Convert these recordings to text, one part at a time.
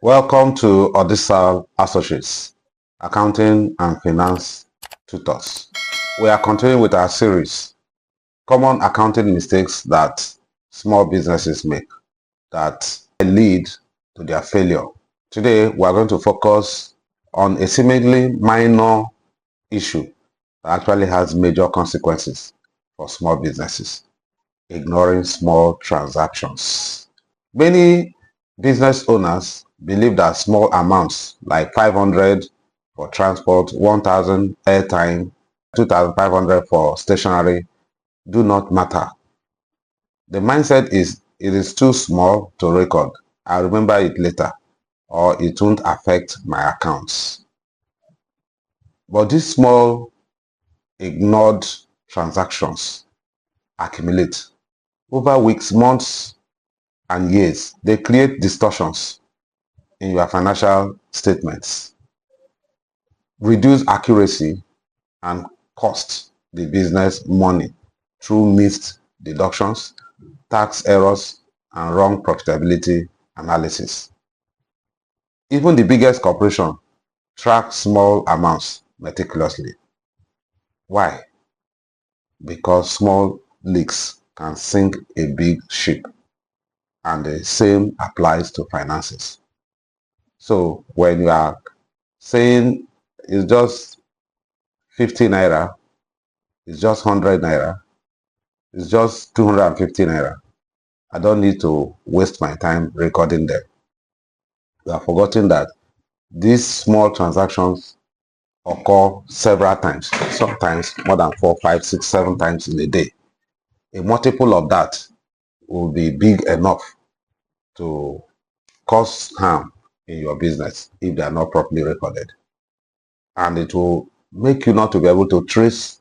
Welcome to Odisal Associates, Accounting and Finance Tutors. We are continuing with our series, Common Accounting Mistakes that Small Businesses Make that lead to their failure. Today, we are going to focus on a seemingly minor issue that actually has major consequences for small businesses: ignoring small transactions. Many business owners believe that small amounts like 500 for transport, 1,000 airtime, 2,500 for stationery do not matter. The mindset is it is too small to record. I'll remember it later, or it won't affect my accounts. But these small ignored transactions accumulate over weeks, months, and years. They create distortions in your financial statements, reduce accuracy, and cost the business money through missed deductions, tax errors, and wrong profitability analysis. Even the biggest corporation tracks small amounts meticulously. Why? Because small leaks can sink a big ship, and the same applies to finances. So when you are saying it's just 50 naira, it's just 100 naira, it's just 250 naira, I don't need to waste my time recording them. You are forgetting that these small transactions occur several times, sometimes more than 4, 5, 6, 7 times in a day. A multiple of that will be big enough to cause harm in your business if they are not properly recorded. And it will make you not to be able to trace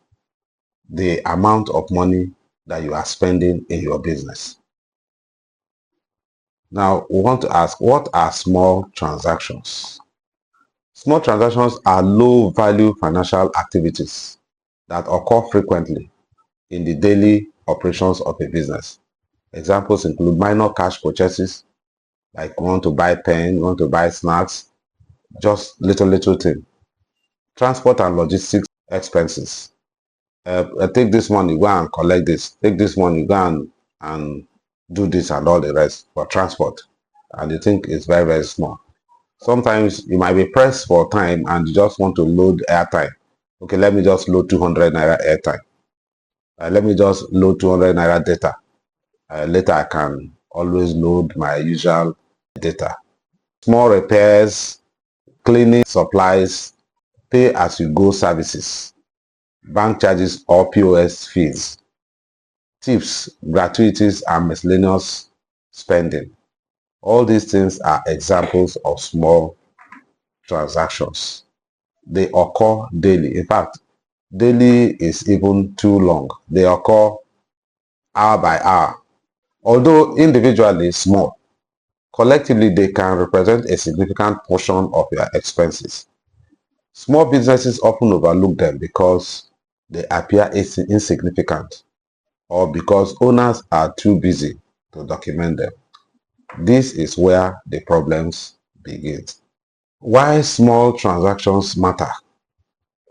the amount of money that you are spending in your business. Now, we want to ask, what are small transactions? Small transactions are low-value financial activities that occur frequently in the daily operations of a business. Examples include minor cash purchases, like you want to buy pen, you want to buy snacks, just little thing. Transport and logistics expenses. Take this money, go and collect this. Take this money, go and do this and all the rest for transport. And you think it's very, very small. Sometimes you might be pressed for time and you just want to load airtime. Okay, let me just load 200 naira airtime. Let me just load 200 naira data. Later I can always load my usual data. Small repairs, cleaning supplies, pay as you go services, bank charges or POS fees, tips, gratuities, and miscellaneous spending. All these things are examples of small transactions. They occur daily. In fact, daily is even too long. They occur hour by hour. Although individually small, collectively they can represent a significant portion of your expenses. Small businesses often overlook them because they appear insignificant or because owners are too busy to document them. This is where the problems begin. Why small transactions matter?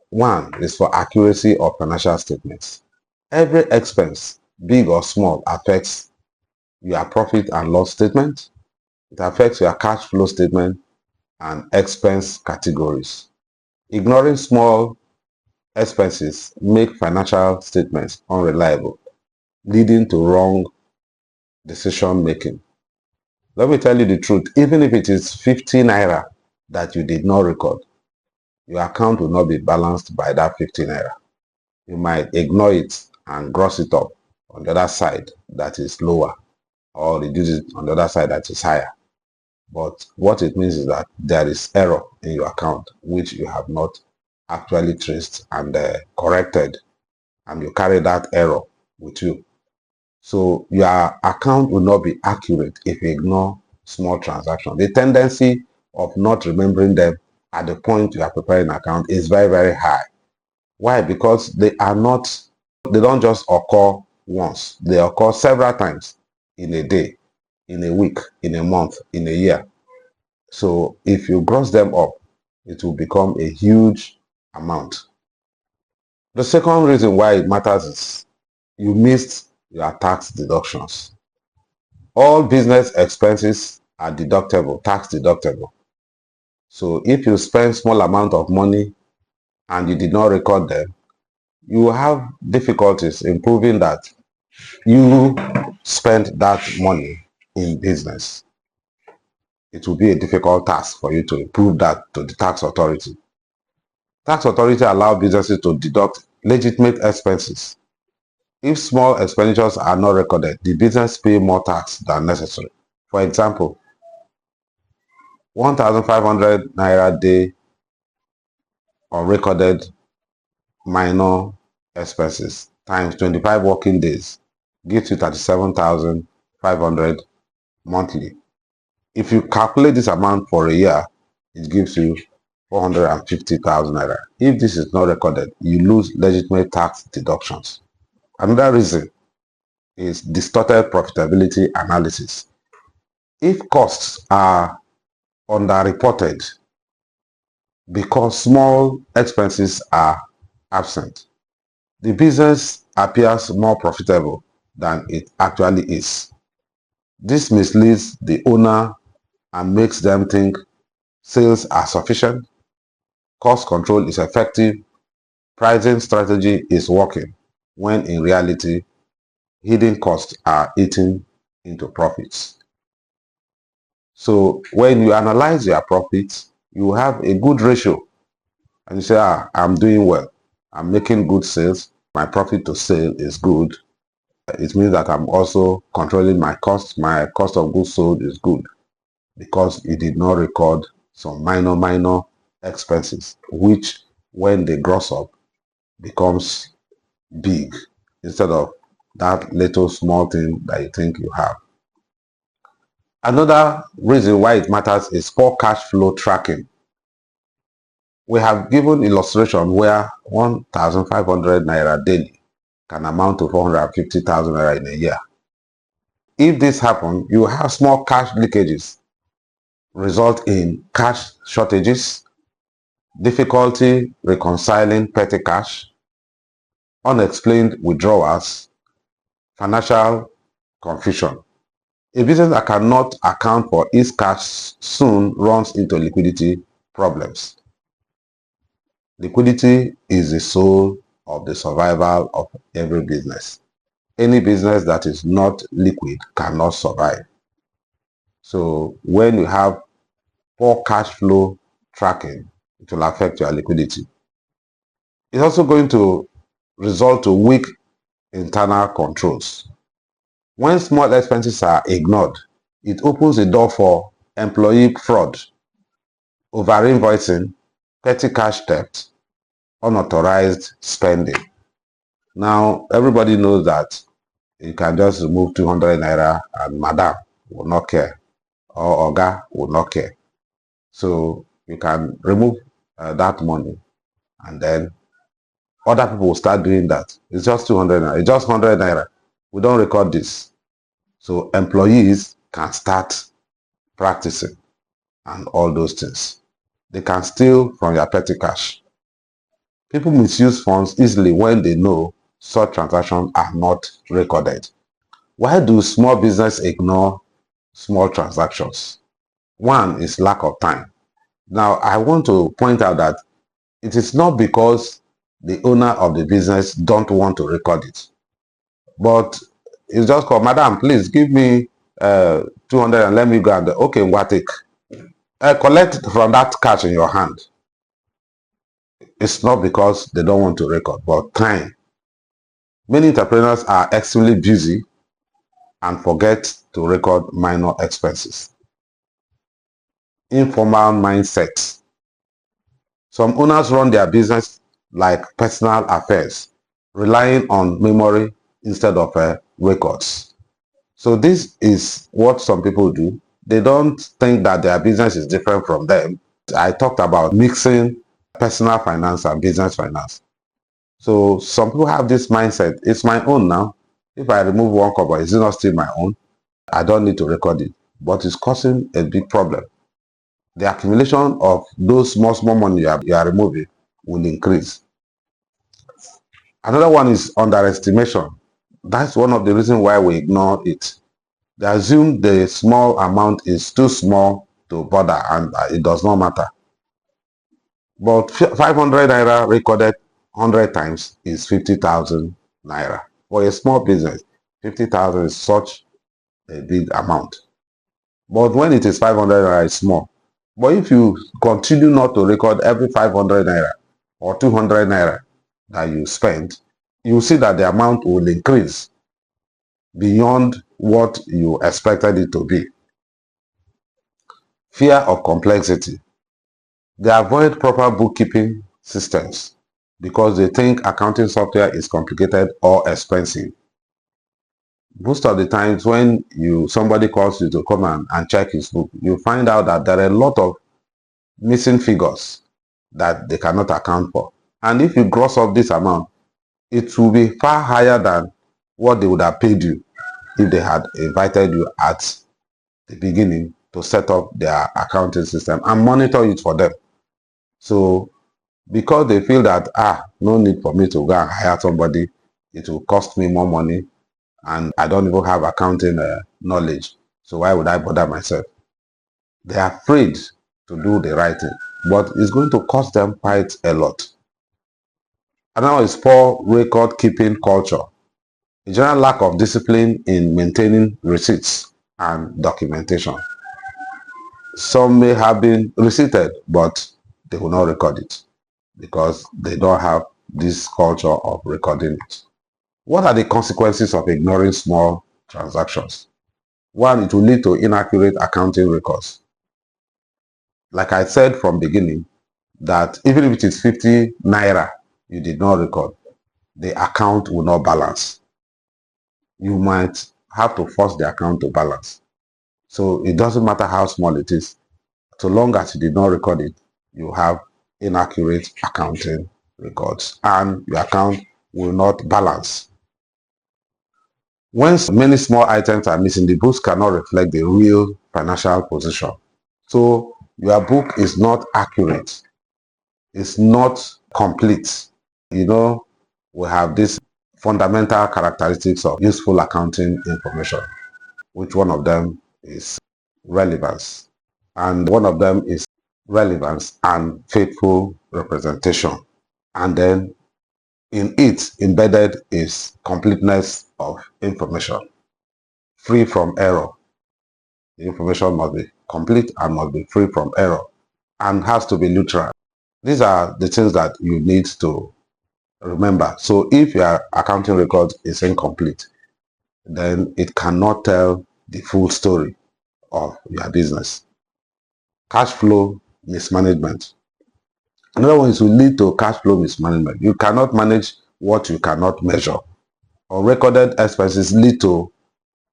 One is for accuracy of financial statements. Every expense, big or small, affects your profit and loss statement. It affects your cash flow statement and expense categories. Ignoring small expenses make financial statements unreliable, leading to wrong decision making. Let me tell you the truth, even if it is 50 naira that you did not record, your account will not be balanced by that 50 naira. You might ignore it and gross it up on the other side that is lower, or reduce it on the other side that is higher. But what it means is that there is error in your account which you have not actually traced and corrected, and you carry that error with you. So your account will not be accurate if you ignore small transactions. The tendency of not remembering them at the point you are preparing an account is very, very high. Why? Because they don't just occur once. They occur several times in a day, in a week, in a month, in a year. So if you gross them up, it will become a huge amount. The second reason why it matters is you missed your tax deductions. All business expenses are deductible, tax deductible. So if you spend small amount of money and you did not record them, you will have difficulties in proving that you spent that money in business. It will be a difficult task for you to prove that to the tax authority. Tax authority allow businesses to deduct legitimate expenses. If small expenditures are not recorded, the business pay more tax than necessary. For example, 1,500 naira day unrecorded minor expenses times 25 working days gives you 37,500 monthly. If you calculate this amount for a year, it gives you 450,000 naira. If this is not recorded, you lose legitimate tax deductions. Another reason is distorted profitability analysis. If costs are underreported because small expenses are absent, the business appears more profitable than it actually is. This misleads the owner and makes them think sales are sufficient, cost control is effective, pricing strategy is working, when in reality, hidden costs are eating into profits. So when you analyze your profits, you have a good ratio and you say, I'm doing well. I'm making good sales. My profit to sale is good. It means that I'm also controlling my costs. My cost of goods sold is good because it did not record some minor expenses, which when they gross up becomes big instead of that little small thing that you think you have. Another reason why it matters is poor cash flow tracking. We have given illustration where 1,500 naira daily can amount to 450,000 naira in a year. If this happens, you have small cash leakages, result in cash shortages, difficulty reconciling petty cash, unexplained withdrawals, financial confusion. A business that cannot account for its cash soon runs into liquidity problems. Liquidity is the soul of the survival of every business. Any business that is not liquid cannot survive. So when you have poor cash flow tracking, it will affect your liquidity. It's also going to result to weak internal controls. When small expenses are ignored, it opens the door for employee fraud, over-invoicing, petty cash theft, unauthorized spending. Now, everybody knows that you can just remove 200 naira and madam will not care, or oga will not care. So you can remove that money and then other people will start doing that. It's just 200 naira, it's just 100 naira. We don't record this. So employees can start practicing and all those things. They can steal from your petty cash. People misuse funds easily when they know such transactions are not recorded. Why do small business ignore small transactions? One is lack of time. Now, I want to point out that it is not because the owner of the business don't want to record it, but it's just called, madam, please give me 200 and let me go and, okay, what take? Collect from that cash in your hand. It's not because they don't want to record, but time. Many entrepreneurs are extremely busy and forget to record minor expenses. Informal mindset. Some owners run their business like personal affairs, relying on memory instead of records. So this is what some people do. They don't think that their business is different from them. I talked about mixing personal finance and business finance. So some people have this mindset, it's my own now. If I remove one cover, is it not still my own? I don't need to record it, but it's causing a big problem. the accumulation of those small money you are removing will increase. Another one is underestimation. That's one of the reasons why we ignore it. They assume the small amount is too small to bother and it does not matter. But 500 naira recorded 100 times is 50,000 naira. For a small business, 50,000 is such a big amount. But when it is 500 naira, it's small. But if you continue not to record every 500 naira or 200 naira that you spend, you see that the amount will increase beyond what you expected it to be. Fear of complexity. They avoid proper bookkeeping systems because they think accounting software is complicated or expensive. Most of the times when somebody calls you to come and check his book, you find out that there are a lot of missing figures that they cannot account for. And if you gross up this amount, it will be far higher than what they would have paid you if they had invited you at the beginning to set up their accounting system and monitor it for them. So because they feel that, no need for me to go and hire somebody, it will cost me more money and I don't even have accounting knowledge. So why would I bother myself? They are afraid to do the right thing, but it's going to cost them quite a lot. Another is poor record keeping culture. A general lack of discipline in maintaining receipts and documentation. Some may have been receipted, but they will not record it because they don't have this culture of recording it. What are the consequences of ignoring small transactions? One, it will lead to inaccurate accounting records. Like I said from beginning, that even if it is 50 naira you did not record, the account will not balance. You might have to force the account to balance. So it doesn't matter how small it is. So long as you did not record it, you have inaccurate accounting records and your account will not balance. When many small items are missing, the books cannot reflect the real financial position. So your book is not accurate. It's not complete. We have these fundamental characteristics of useful accounting information, which one of them is relevance. And one of them is relevance and faithful representation. And then in it embedded is completeness of information, free from error. The information must be complete and must be free from error and has to be neutral. These are the things that you need to remember. So if your accounting record is incomplete, then it cannot tell the full story of your business. Cash flow mismanagement. Another one is to lead to cash flow mismanagement. You cannot manage what you cannot measure. Unrecorded expenses lead to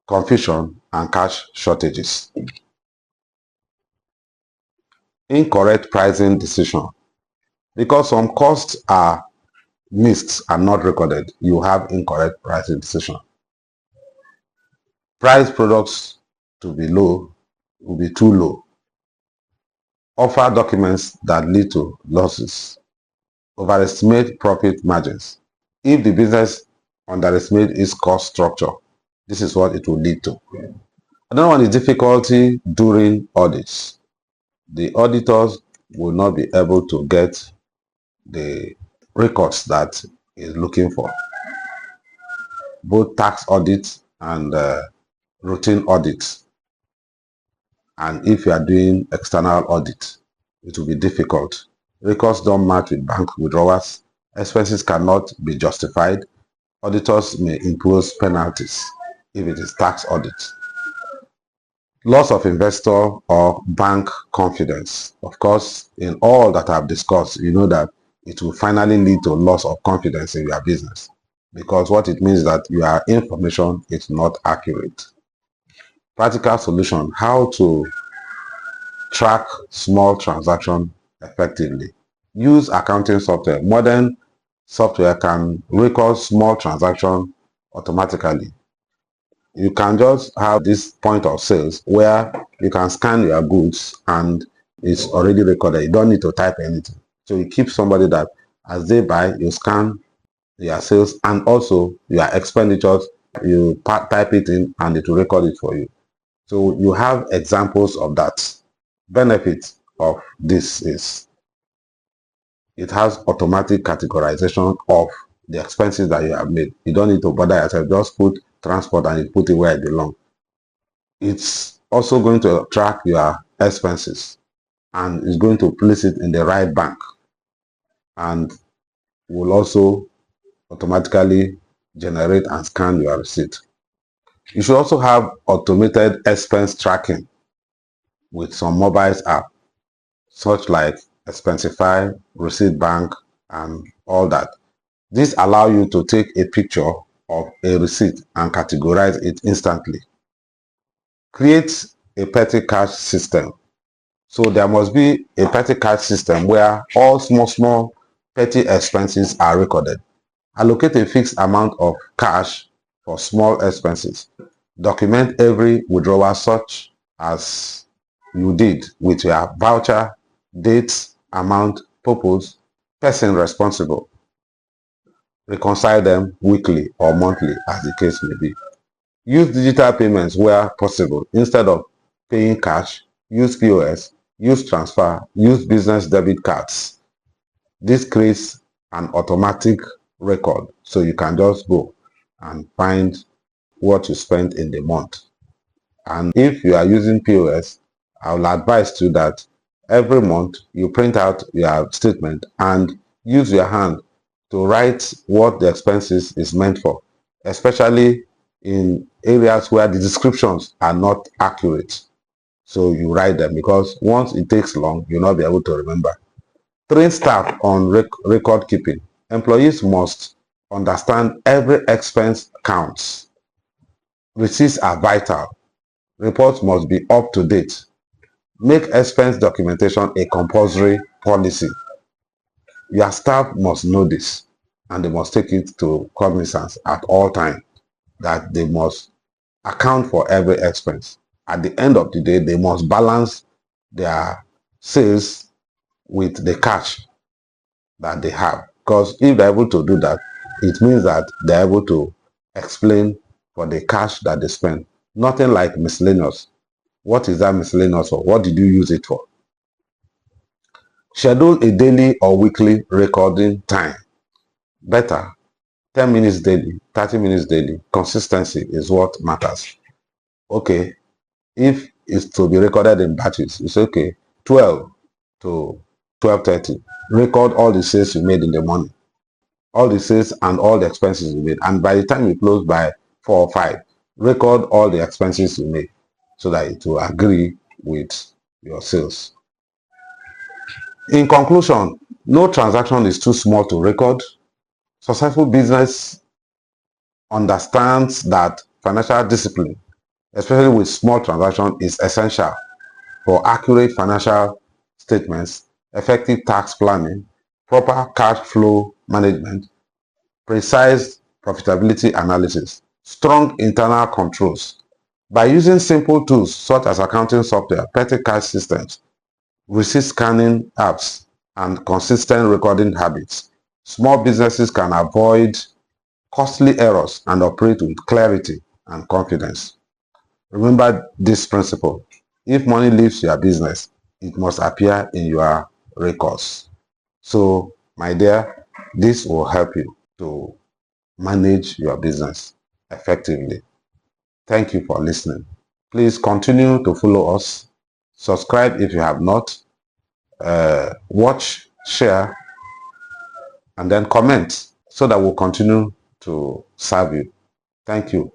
confusion and cash shortages. Incorrect pricing decision. Because some costs are missed and not recorded, you have incorrect pricing decision. Price products to be low will be too low. Offer documents that lead to losses. Overestimate profit margins. If the business underestimates its cost structure, this is what it will lead to. Another one is difficulty during audits. The auditors will not be able to get the records that is looking for. Both tax audits and routine audits. And if you are doing external audit, it will be difficult. Records don't match with bank withdrawals. Expenses cannot be justified. Auditors may impose penalties if it is tax audit. Loss of investor or bank confidence. Of course, in all that I've discussed, you know that it will finally lead to loss of confidence in your business because what it means is that your information is not accurate. Practical solution, how to track small transactions effectively. Use accounting software. Modern software can record small transactions automatically. You can just have this point of sales where you can scan your goods and is already recorded. You don't need to type anything. So you keep somebody that as they buy, you scan your sales and also your expenditures, you type it in and it will record it for you. So you have examples of that. Benefit of this is it has automatic categorization of the expenses that you have made. You don't need to bother yourself, just put transport and you put it where it belongs. It's also going to track your expenses and is going to place it in the right bank and will also automatically generate and scan your receipt. You should also have automated expense tracking with some mobile app such like Expensify, Receipt Bank, and all that. This allows you to take a picture of a receipt and categorize it instantly. Create a petty cash system. So there must be a petty cash system where all small petty expenses are recorded. Allocate a fixed amount of cash for small expenses. Document every withdrawal such as you did with your voucher, dates, amount, purpose, person responsible. Reconcile them weekly or monthly as the case may be. Use digital payments where possible. Instead of paying cash, use POS, use transfer, use business debit cards. This creates an automatic record so you can just go and find what you spent in the month. And if you are using POS, I will advise you that every month you print out your statement and use your hand to write what the expenses is meant for, especially in areas where the descriptions are not accurate. So you write them because once it takes long, you'll not be able to remember. Train staff on record keeping. Employees must understand every expense counts. Receipts are vital. Reports must be up to date. Make expense documentation a compulsory policy. Your staff must know this and they must take it to cognizance at all times that they must account for every expense. At the end of the day, they must balance their sales with the cash that they have. Because if they're able to do that, it means that they're able to explain for the cash that they spend. Nothing like miscellaneous. What is that miscellaneous for? What did you use it for? Schedule a daily or weekly recording time. Better 10 minutes daily, 30 minutes daily. Consistency is what matters. Okay, if it's to be recorded in batches, it's okay. 12 to 12:30. Record all the sales you made in the morning. All the sales and all the expenses you made. And by the time you close by 4 or 5, record all the expenses you made so that it will agree with your sales. In conclusion, no transaction is too small to record. Successful business understands that financial discipline, especially with small transactions, is essential for accurate financial statements, effective tax planning, proper cash flow management, precise profitability analysis, strong internal controls. By using simple tools such as accounting software, petty cash systems, receipt scanning apps, and consistent recording habits, small businesses can avoid costly errors and operate with clarity and confidence. Remember this principle. If money leaves your business, it must appear in your records. So, my dear, this will help you to manage your business effectively. Thank you for listening. Please continue to follow us. Subscribe if you have not. Watch, share, and then comment so that we'll continue to serve you. Thank you.